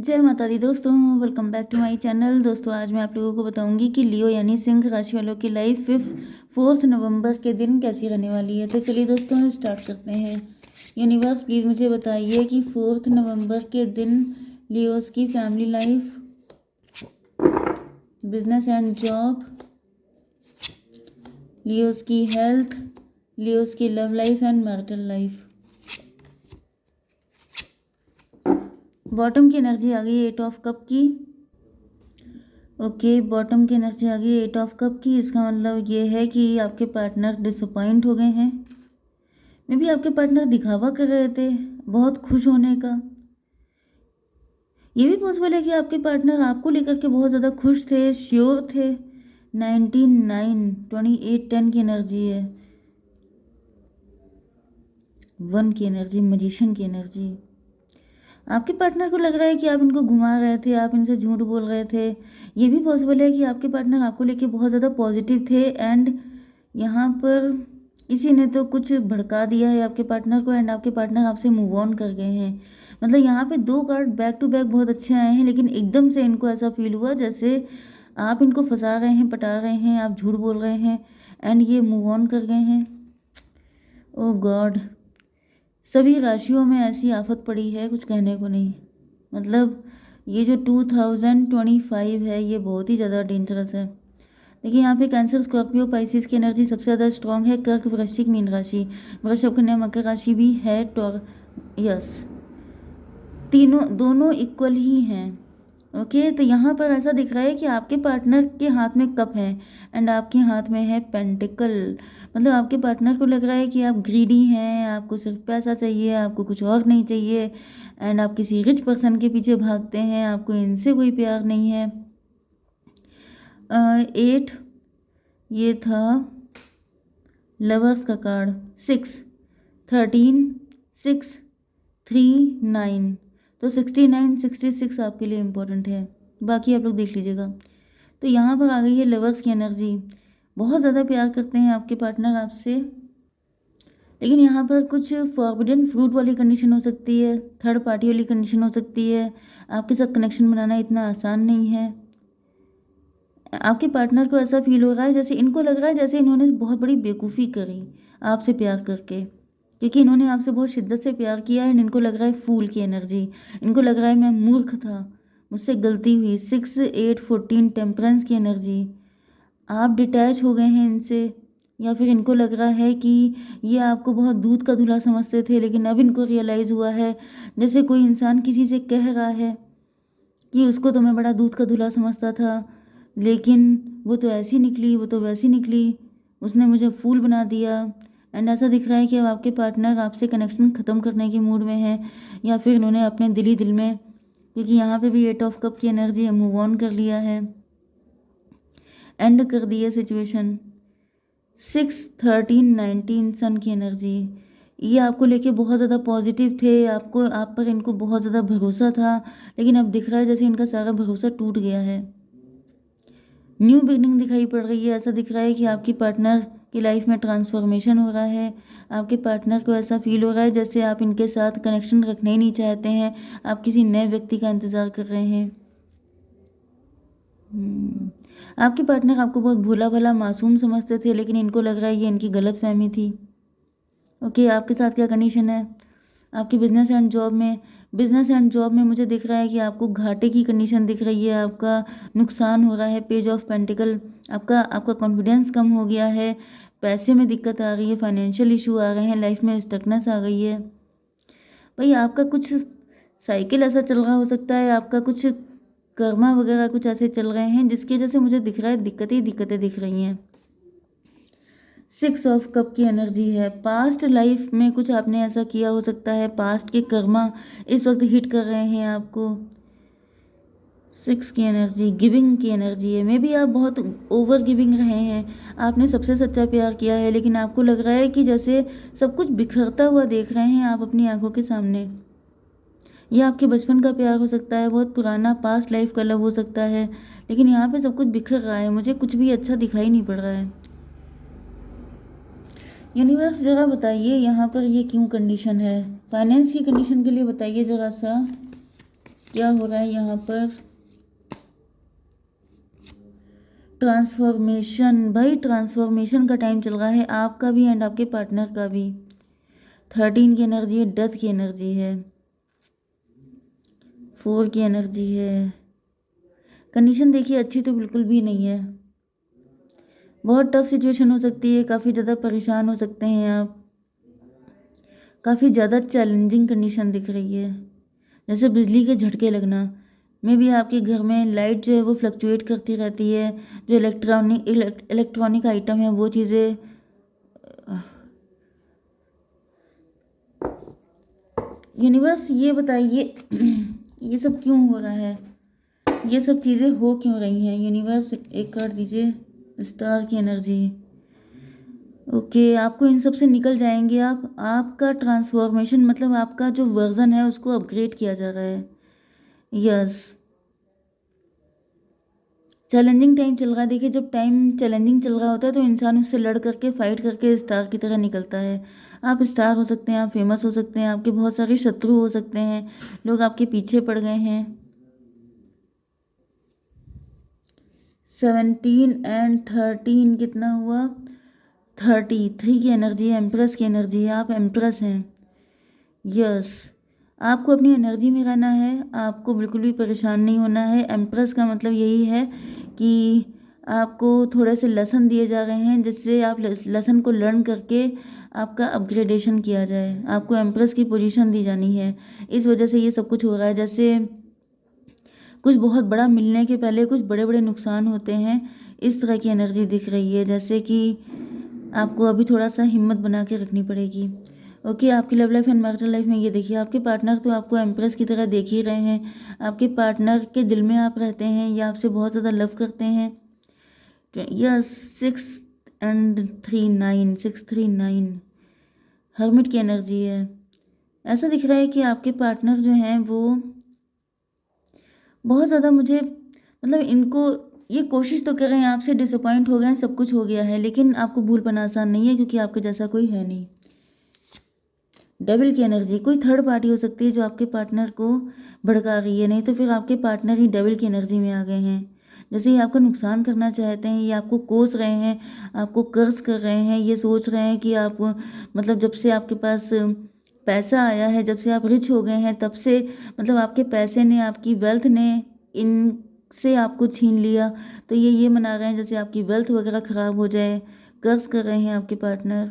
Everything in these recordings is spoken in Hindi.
जय माता दी दोस्तों, welcome back to my channel. दोस्तों आज मैं आप लोगों को बताऊंगी कि लियो यानी सिंह राशि वालों की लाइफ 4 नवंबर के दिन कैसी रहने वाली है। तो चलिए दोस्तों हम स्टार्ट करते हैं। यूनिवर्स प्लीज़ मुझे बताइए कि 4 नवंबर के दिन लियोस की family life, business and job, Leos की हेल्थ, लियोस की love life and marital life. Bottom की एनर्जी आ गई 8 ऑफ कप की। ओके, बॉटम की एनर्जी आ गई 8 ऑफ कप की। इसका मतलब ये है कि आपके पार्टनर डिसअपॉइंट हो गए हैं। मे बी आपके पार्टनर दिखावा कर रहे थे बहुत खुश होने का। ये भी पॉसिबल है कि आपके पार्टनर आपको लेकर के बहुत ज़्यादा खुश थे, श्योर थे। 19, 28, 10 की एनर्जी है। 1 की एनर्जी, मजिशियन की एनर्जी। आपके पार्टनर को लग रहा है कि आप इनको घुमा रहे थे, आप इनसे झूठ बोल रहे थे। ये भी पॉसिबल है कि आपके पार्टनर आपको लेके बहुत ज़्यादा पॉजिटिव थे एंड यहाँ पर किसी ने तो कुछ भड़का दिया है आपके पार्टनर को एंड आपके पार्टनर आपसे मूव ऑन कर गए हैं। मतलब यहाँ पे 2 कार्ड बैक टू बैक बहुत अच्छे आए हैं, लेकिन एकदम से इनको ऐसा फील हुआ जैसे आप इनको फंसा रहे हैं, पटा रहे हैं, आप झूठ बोल रहे हैं एंड ये मूव ऑन कर गए हैं। ओ गॉड, सभी राशियों में ऐसी आफत पड़ी है कुछ कहने को नहीं। मतलब ये जो 2025 है ये बहुत ही ज़्यादा डेंजरस है। देखिए यहाँ पे कैंसर, स्कॉर्पियो, पाइसिस की एनर्जी सबसे ज़्यादा स्ट्रांग है। कर्क, वृश्चिक, मीन राशि, वृषभ, कन्या, मकर राशि भी है। यस, तीनों दोनों इक्वल ही हैं। ओके, तो यहाँ पर ऐसा दिख रहा है कि आपके पार्टनर के हाथ में कप है एंड आपके हाथ में है पेंटिकल। मतलब आपके पार्टनर को लग रहा है कि आप ग्रीडी हैं, आपको सिर्फ पैसा चाहिए, आपको कुछ और नहीं चाहिए एंड आप किसी रिच पर्सन के पीछे भागते हैं, आपको इनसे कोई प्यार नहीं है। 8 ये था लवर्स का कार्ड। 6, 13, 6, 3, 9, तो 69, 66 आपके लिए इम्पोर्टेंट है। बाकी आप लोग देख लीजिएगा। तो यहाँ पर आ गई है लवर्स की एनर्जी। बहुत ज़्यादा प्यार करते हैं आपके पार्टनर आपसे, लेकिन यहाँ पर कुछ फॉरबिडन फ्रूट वाली कंडीशन हो सकती है, थर्ड पार्टी वाली कंडीशन हो सकती है। आपके साथ कनेक्शन बनाना इतना आसान नहीं है। आपके पार्टनर को ऐसा फील हो रहा है जैसे इनको लग रहा है जैसे इन्होंने बहुत बड़ी बेवकूफ़ी करी आपसे प्यार करके, क्योंकि इन्होंने आपसे बहुत शिद्दत से प्यार किया है। इनको लग रहा है फूल की एनर्जी, इनको लग रहा है मैं मूर्ख था, मुझसे गलती हुई। 6, 8, 14 टेम्परेंस की एनर्जी। आप डिटैच हो गए हैं इनसे, या फिर इनको लग रहा है कि ये आपको बहुत दूध का धुला समझते थे, लेकिन अब इनको रियलाइज़ हुआ है जैसे कोई इंसान किसी से कह रहा है कि उसको तो मैं बड़ा दूध का धुला समझता था, लेकिन वो तो ऐसी निकली, वो तो वैसी निकली, उसने मुझे फूल बना दिया। एंड ऐसा दिख रहा है कि अब आपके पार्टनर आपसे कनेक्शन ख़त्म करने के मूड में है, या फिर इन्होंने अपने दिल ही दिल में, क्योंकि यहाँ पे भी 8 ऑफ कप की एनर्जी है, मूव ऑन कर लिया है, एंड कर दी है सिचुएशन। 6, 13, 19 सन की एनर्जी। ये आपको लेके बहुत ज़्यादा पॉजिटिव थे, आपको आप पर इनको बहुत ज़्यादा भरोसा था, लेकिन अब दिख रहा है जैसे इनका सारा भरोसा टूट गया है। न्यू बिगनिंग दिखाई पड़ रही है। ऐसा दिख रहा है कि आपकी पार्टनर की लाइफ में ट्रांसफॉर्मेशन हो रहा है। आपके पार्टनर को ऐसा फील हो रहा है जैसे आप इनके साथ कनेक्शन रखना ही नहीं चाहते हैं, आप किसी नए व्यक्ति का इंतज़ार कर रहे हैं। आपके पार्टनर आपको बहुत भोला भला मासूम समझते थे, लेकिन इनको लग रहा है ये इनकी गलत फहमी थी। ओके, आपके साथ क्या कंडीशन है आपकी बिजनेस एंड जॉब में मुझे दिख रहा है कि आपको घाटे की कंडीशन दिख रही है, आपका नुकसान हो रहा है। पेज ऑफ पेंटिकल, आपका कॉन्फिडेंस कम हो गया है, पैसे में दिक्कत आ रही है, फाइनेंशियल इशू आ रहे हैं, लाइफ में स्टकनेस आ गई है। भाई आपका कुछ साइकिल ऐसा चल रहा हो सकता है, आपका कुछ कर्मा वगैरह कुछ ऐसे चल रहे हैं जिसकी वजह से मुझे दिख रहा है दिक्कतें दिख रही हैं। 6 ऑफ कप की एनर्जी है। पास्ट लाइफ में कुछ आपने ऐसा किया हो सकता है, पास्ट के कर्मा इस वक्त हिट कर रहे हैं आपको। 6 की एनर्जी गिविंग की एनर्जी है। मे बी आप बहुत ओवर गिविंग रहे हैं, आपने सबसे सच्चा प्यार किया है, लेकिन आपको लग रहा है कि जैसे सब कुछ बिखरता हुआ देख रहे हैं आप अपनी आंखों के सामने। यह आपके बचपन का प्यार हो सकता है, बहुत पुराना पास्ट लाइफ का लव हो सकता है, लेकिन यहाँ पे सब कुछ बिखर रहा है, मुझे कुछ भी अच्छा दिखाई नहीं पड़ रहा है। यूनिवर्स जरा बताइए यहाँ पर ये क्यों कंडीशन है, फाइनेंस की कंडीशन के लिए बताइए ज़रा सा। क्या हो रहा है यहाँ पर? ट्रांसफॉर्मेशन, भाई ट्रांसफॉर्मेशन का टाइम चल रहा है आपका भी एंड आपके पार्टनर का भी। 13 की एनर्जी है, डेथ की एनर्जी है, 4 की एनर्जी है। कंडीशन देखिए अच्छी तो बिल्कुल भी नहीं है, बहुत टफ सिचुएशन हो सकती है, काफ़ी ज़्यादा परेशान हो सकते हैं आप, काफ़ी ज़्यादा चैलेंजिंग कंडीशन दिख रही है, जैसे बिजली के झटके लगना। में भी आपके घर में लाइट जो है वो फ्लक्चुएट करती रहती है, जो इलेक्ट्रॉनिक आइटम है वो चीज़ें। यूनिवर्स ये बताइए ये सब क्यों हो रहा है, ये सब चीज़ें हो क्यों रही हैं? यूनिवर्स एक कार्ड दीजिए, स्टार की एनर्जी। ओके, आपको इन सब से निकल जाएंगे आप। आपका ट्रांसफॉर्मेशन मतलब आपका जो वर्जन है उसको अपग्रेड किया जा रहा है। यस, चैलेंजिंग टाइम चल रहा है। देखिए जब टाइम चैलेंजिंग चल रहा होता है तो इंसान उससे लड़ करके फाइट करके स्टार की तरह निकलता है। आप स्टार हो सकते हैं, आप फेमस हो सकते हैं, आपके बहुत सारे शत्रु हो सकते हैं, लोग आपके पीछे पड़ गए हैं। 17 एंड 13 कितना हुआ? 33 की एनर्जी है, एम्प्रेस की एनर्जी है, आप एम्प्रेस हैं। यस, आपको अपनी एनर्जी में रहना है, आपको बिल्कुल भी परेशान नहीं होना है। एम्प्रेस का मतलब यही है कि आपको थोड़े से लेसन दिए जा रहे हैं जिससे आप लेसन को लर्न करके आपका अपग्रेडेशन किया जाए। आपको एम्प्रेस की पोजीशन दी जानी है, इस वजह से ये सब कुछ हो रहा है। जैसे कुछ बहुत बड़ा मिलने के पहले कुछ बड़े बड़े नुकसान होते हैं, इस तरह की एनर्जी दिख रही है। जैसे कि आपको अभी थोड़ा सा हिम्मत बना के रखनी पड़ेगी। ओके, आपकी love life and marital life में ये देखिए, आपके पार्टनर तो आपको एम्प्रेस की तरह देख ही रहे हैं। आपके पार्टनर के दिल में आप रहते हैं, या आपसे बहुत ज़्यादा लव करते हैं। यस, 6 and 3 9, 6 3 9 हर्मिट की एनर्जी है। ऐसा दिख रहा है कि आपके पार्टनर जो हैं वो बहुत ज़्यादा मुझे मतलब इनको ये कोशिश तो कर रहे हैं, आपसे डिसअपॉइंट हो गए हैं, सब कुछ हो गया है, लेकिन आपको भूल पाना आसान नहीं है क्योंकि आपके जैसा कोई है नहीं। डेविल की एनर्जी, कोई थर्ड पार्टी हो सकती है जो आपके पार्टनर को भड़का रही है, नहीं तो फिर आपके पार्टनर ही डेविल की एनर्जी में आ गए हैं। जैसे ये आपका नुकसान करना चाहते हैं, ये आपको कोस रहे हैं, आपको कर्ज कर रहे हैं, ये सोच रहे हैं कि आप मतलब जब से आपके पास पैसा आया है, जब से आप रिच हो गए हैं तब से मतलब आपके पैसे ने, आपकी वेल्थ ने इनसे आपको छीन लिया। तो ये मना रहे हैं जैसे आपकी वेल्थ वगैरह ख़राब हो जाए, कर्ज कर रहे हैं आपके पार्टनर।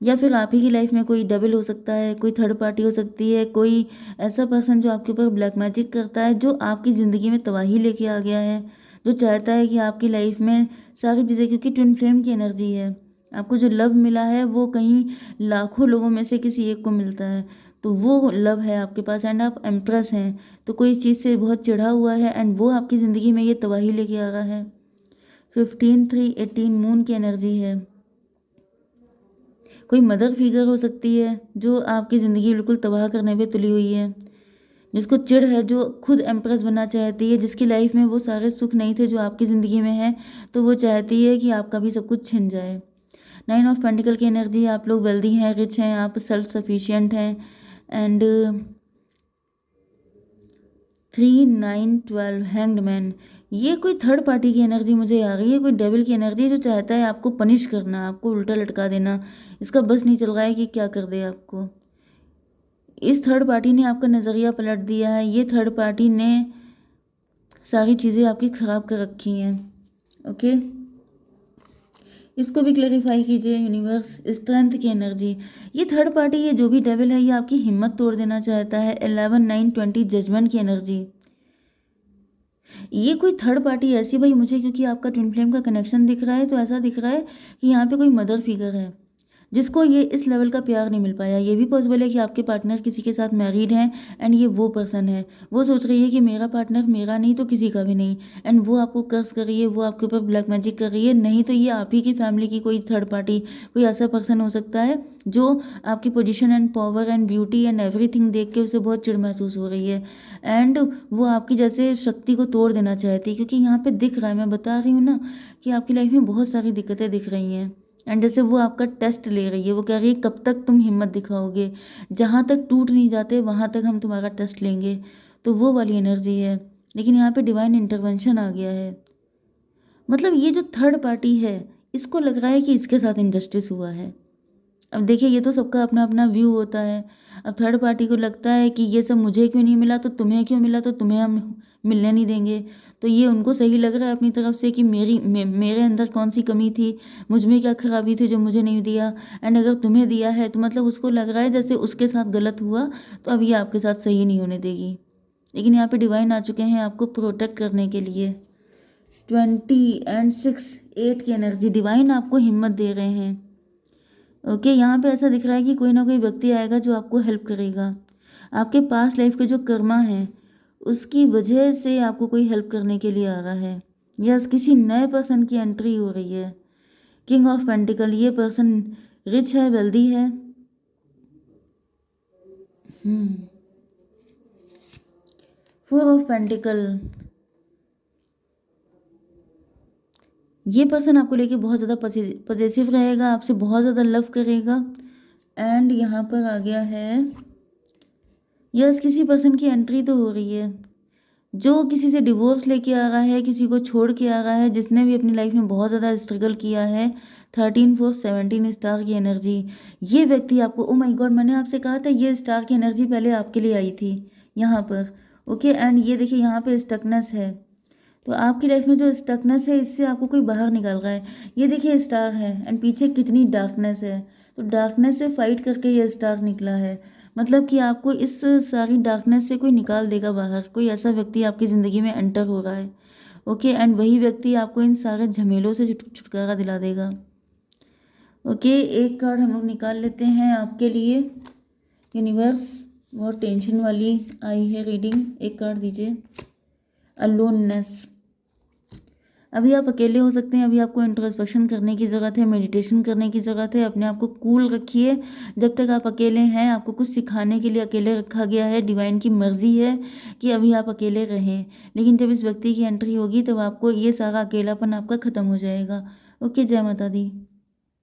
या फिर आप ही की लाइफ में कोई डबल हो सकता है, कोई थर्ड पार्टी हो सकती है, कोई ऐसा पर्सन जो आपके ऊपर ब्लैक मैजिक करता है, जो आपकी ज़िंदगी में तबाही लेके आ गया है, जो चाहता है कि आपकी लाइफ में सारी चीज़ें, क्योंकि ट्विन फ्लेम की एनर्जी है, आपको जो लव मिला है वो कहीं लाखों लोगों में से किसी एक को मिलता है, तो वो लव है आपके पास एंड आप एम्प्रेस हैं। तो कोई इस चीज़ से बहुत चिढ़ा हुआ है एंड वो आपकी ज़िंदगी में ये तबाही लेके आ रहा है। 15 3 18 मून की एनर्जी है। कोई मदर फिगर हो सकती है जो आपकी ज़िंदगी बिल्कुल तबाह करने पे तुली हुई है, जिसको चिढ़ है, जो खुद एम्प्रेस बनना चाहती है, जिसकी लाइफ में वो सारे सुख नहीं थे जो आपकी ज़िंदगी में है, तो वो चाहती है कि आपका भी सब कुछ छिन जाए। 9 ऑफ पेंटिकल की एनर्जी, आप लोग वेल्दी हैं, रिच हैं, आप सेल्फ सफिशिएंट हैं एंड 3 9 12 हैंग्ड मैन। ये कोई थर्ड पार्टी की एनर्जी मुझे आ रही है, कोई डेविल की एनर्जी जो चाहता है आपको पनिश करना, आपको उल्टा लटका देना, इसका बस नहीं चल रहा है कि क्या कर दे आपको। इस थर्ड पार्टी ने आपका नज़रिया पलट दिया है, ये थर्ड पार्टी ने सारी चीज़ें आपकी ख़राब कर रखी हैं। ओके, इसको भी क्लैरिफाई कीजिए यूनिवर्स। स्ट्रेंथ की एनर्जी, ये थर्ड पार्टी, ये जो भी डेविल है, ये आपकी हिम्मत तोड़ देना चाहता है। 11 9 20 जजमेंट की एनर्जी, ये कोई थर्ड पार्टी ऐसी, भाई मुझे क्योंकि आपका ट्विन फ्लेम का कनेक्शन दिख रहा है तो ऐसा दिख रहा है कि यहाँ पे कोई मदर फिगर है जिसको ये इस लेवल का प्यार नहीं मिल पाया। ये भी पॉसिबल है कि आपके पार्टनर किसी के साथ मैरिड हैं एंड ये वो पर्सन है, वो सोच रही है कि मेरा पार्टनर मेरा नहीं तो किसी का भी नहीं, एंड वो आपको कर्ज कर रही है, वो आपके ऊपर ब्लैक मैजिक कर रही है। नहीं तो ये आप ही की फैमिली की कोई थर्ड पार्टी, कोई ऐसा पर्सन हो सकता है जो आपकी position and power and beauty and everything देख के उसे बहुत चिढ़ महसूस हो रही है एंड वो आपकी जैसे शक्ति को तोड़ देना चाहती है। क्योंकि यहाँ पे दिख रहा है, मैं बता रही हूँ ना कि आपकी लाइफ में बहुत सारी दिक्कतें दिख रही हैं, एंड जैसे वो आपका टेस्ट ले रही है, वो कह रही है कब तक तुम हिम्मत दिखाओगे, जहाँ तक टूट नहीं जाते वहाँ तक हम तुम्हारा टेस्ट लेंगे। तो वो वाली एनर्जी है। लेकिन यहाँ पे डिवाइन इंटरवेंशन आ गया है। मतलब ये जो थर्ड पार्टी है, इसको लग रहा है कि इसके साथ इनजस्टिस हुआ है। अब देखिए, ये तो सबका अपना अपना व्यू होता है। अब थर्ड पार्टी को लगता है कि ये सब मुझे क्यों नहीं मिला, तो तुम्हें क्यों मिला, तो तुम्हें हम मिलने नहीं देंगे। तो ये उनको सही लग रहा है अपनी तरफ से कि मेरे अंदर कौन सी कमी थी, मुझ में क्या खराबी थी जो मुझे नहीं दिया। एंड अगर तुम्हें दिया है तो मतलब उसको लग रहा है जैसे उसके साथ गलत हुआ, तो अब ये आपके साथ सही नहीं होने देगी। लेकिन यहाँ पे डिवाइन आ चुके हैं आपको प्रोटेक्ट करने के लिए। 20 एंड 6, 8 की एनर्जी, डिवाइन आपको हिम्मत दे रहे हैं। ओके, यहाँ पे ऐसा दिख रहा है कि कोई ना कोई व्यक्ति आएगा जो आपको हेल्प करेगा। आपके पास्ट लाइफ के जो कर्मा है उसकी वजह से आपको कोई हेल्प करने के लिए आ रहा है। यस, किसी नए पर्सन की एंट्री हो रही है। किंग ऑफ पेंटिकल, ये पर्सन रिच है, वेल्दी है। 4 ऑफ पेंटिकल, ये पर्सन आपको लेके बहुत ज़्यादा पॉजिटिव रहेगा, आपसे बहुत ज़्यादा लव करेगा। एंड यहाँ पर आ गया है, यस, किसी पर्सन की एंट्री तो हो रही है जो किसी से डिवोर्स लेके आ रहा है, किसी को छोड़ के आ रहा है, जिसने भी अपनी लाइफ में बहुत ज़्यादा स्ट्रगल किया है। 13 4 17 स्टार की एनर्जी, ये व्यक्ति आपको, ओ माय गॉड, मैंने आपसे कहा था ये स्टार की एनर्जी पहले आपके लिए आई थी यहाँ पर। ओके, एंड ये देखिए यहाँ पे स्टकनेस है। तो आपकी लाइफ में जो स्टकनेस है इससे आपको कोई बाहर निकाल रहा है। ये देखिए स्टार है एंड पीछे कितनी डार्कनेस है। तो डार्कनेस से फाइट करके ये स्टार निकला है। मतलब कि आपको इस सारी डार्कनेस से कोई निकाल देगा बाहर। कोई ऐसा व्यक्ति आपकी ज़िंदगी में एंटर हो रहा है। ओके, एंड वही व्यक्ति आपको इन सारे झमेलों से छुटकारा दिला देगा। ओके, एक कार्ड हम लोग निकाल लेते हैं आपके लिए। यूनिवर्स, बहुत टेंशन वाली आई है रीडिंग, एक कार्ड दीजिए। अलोननेस, अभी आप अकेले हो सकते हैं, अभी आपको इंट्रोस्पेक्शन करने की ज़रूरत है, मेडिटेशन करने की ज़रूरत है। अपने आप को कूल रखिए। जब तक आप अकेले हैं, आपको कुछ सिखाने के लिए अकेले रखा गया है। डिवाइन की मर्जी है कि अभी आप अकेले रहें, लेकिन जब इस व्यक्ति की एंट्री होगी तब आपको ये सारा अकेलापन आपका ख़त्म हो जाएगा। ओके, जय माता दी।